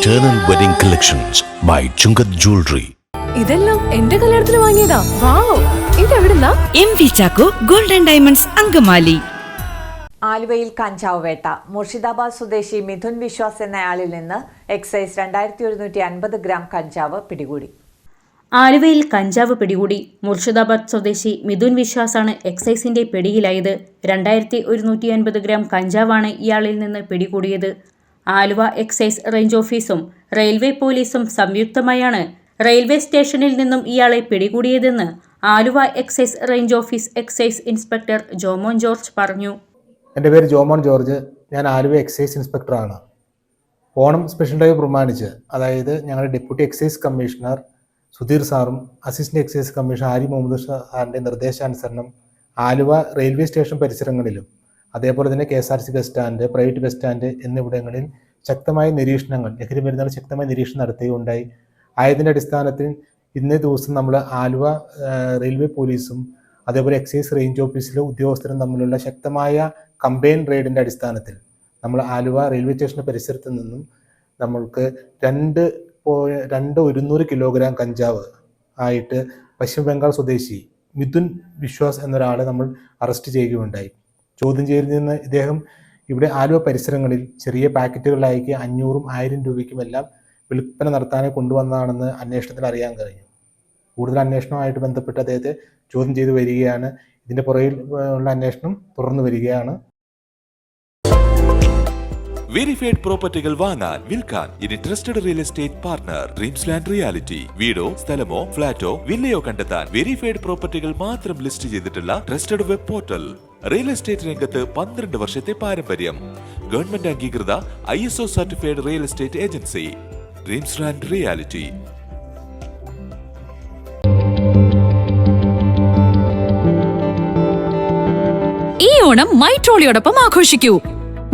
Eternal Wedding Collections by Chungat Jewelry. ഇതെല്ലാം എന്റെ കല്യാണത്തിന് വാങ്ങിയതാ. വാവ്, ഇതെവിടുന്നാ? MV Chacko Gold and Diamonds Angamaly. ആലുവയിൽ കഞ്ചാവ് വേട്ട. മുർഷിദാബാദ് സ്വദേശി മിഥുൻ വിശ്വാസ് എന്നയാളിൽ നിന്ന് എക്സൈസ് 2150 ഗ്രാം കഞ്ചാവ് പിടികൂടി. ആലുവയിൽ കഞ്ചാവ് പിടികൂടി. മുർഷിദാബാദ് സ്വദേശി മിഥുൻ വിശ്വാസാണ് എക്സൈസിന്റെ പിടിയിലായത്. 2150 ഗ്രാം കഞ്ചാവാണ് ഇയാളിൽ നിന്ന് പിടികൂടിയത്. ആലുവ എക്സൈസ് റേഞ്ച് ഓഫീസും റെയിൽവേ പോലീസും സംയുക്തമായാണ് റെയിൽവേ സ്റ്റേഷനിൽ നിന്നും ഇയാളെ പിടികൂടിയതെന്ന് Aluva excise range office excise inspector Jomon George പറഞ്ഞു. എൻ്റെ പേര് ജോമോൻ ജോർജ്. ഞാൻ ആലുവ എക്സൈസ് ഇൻസ്പെക്ടറാണ്. ഓണം സ്പെഷ്യൽ ഡ്രൈവ് പ്രമാണിച്ച്, അതായത് ഞങ്ങളുടെ ഡെപ്യൂട്ടി എക്സൈസ് കമ്മീഷണർ സുധീർ സാറും assistant excise commissioner Ari Muhammad സാറിൻ്റെ നിർദ്ദേശാനുസരണം ആലുവ റെയിൽവേ സ്റ്റേഷൻ പരിസരങ്ങളിലും അതേപോലെ തന്നെ KSRTC bus stand, private bus stand എന്നിവിടങ്ങളിൽ ശക്തമായ നിരീക്ഷണങ്ങൾ, ലഹരി മരുന്നുകൾ ശക്തമായ നിരീക്ഷണം നടത്തുകയുണ്ടായി. ആയതിൻ്റെ അടിസ്ഥാനത്തിൽ ഇന്നേ ദിവസം നമ്മൾ ആലുവ റെയിൽവേ പോലീസും അതേപോലെ എക്സൈസ് റേഞ്ച് ഓഫീസിലെ ഉദ്യോഗസ്ഥരും തമ്മിലുള്ള ശക്തമായ കമ്പൈൻ റെയ്ഡിൻ്റെ അടിസ്ഥാനത്തിൽ നമ്മൾ ആലുവ റെയിൽവേ സ്റ്റേഷൻ്റെ പരിസരത്ത് നിന്നും നമ്മൾക്ക് 200 കിലോഗ്രാം കഞ്ചാവ് ആയിട്ട് പശ്ചിമ ബംഗാൾ സ്വദേശി മിഥുൻ വിശ്വാസ് എന്നൊരാളെ നമ്മൾ അറസ്റ്റ് ചെയ്യുകയുണ്ടായി. ചോദ്യം ചെയ്യലിൽ നിന്ന് ഇദ്ദേഹം ഇവിടെ ആലുവ പരിസരങ്ങളിൽ ചെറിയ പാക്കറ്റുകളിലാക്കി 500ഉം 1000 രൂപയ്ക്കുമെല്ലാം വിൽപ്പന നടത്താനായി കൊണ്ടുവന്നതാണെന്ന് അന്വേഷണത്തിൽ അറിയാൻ കഴിഞ്ഞു. കൂടുതൽ അന്വേഷണവുമായിട്ട് ബന്ധപ്പെട്ട് അദ്ദേഹത്തെ ചോദ്യം ചെയ്തു വരികയാണ്. ഇതിൻ്റെ പുറകിൽ ഉള്ള അന്വേഷണം തുടർന്നു വരികയാണ്. വെരിഫൈഡ് പ്രോപ്പർട്ടികൾ വാങ്ങാൻ വിൽക്കാൻ ഇനി trusted real estate partner dreams land reality. വീടോ സ്ഥലമോ ഫ്ളാറ്റോ വില്ലയോ കണ്ടെത്താൻ വെരിഫൈഡ് പ്രോപ്പർട്ടികൾ മാത്രം ലിസ്റ്റ് ചെയ്തിട്ടുള്ള trusted web portal. Real estate രംഗത്ത് 12 വർഷത്തെ പാരമ്പര്യം. ഗവൺമെന്റ് അംഗീകൃത ISO certified real estate agency dreams land reality. ഈ ഓണം മൈട്രോളിയോടൊപ്പം ആഘോഷിക്കൂ.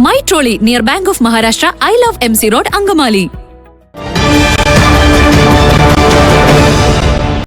മൈട്രോളി near Bank of Maharashtra, I Love MC Road, Angamaly.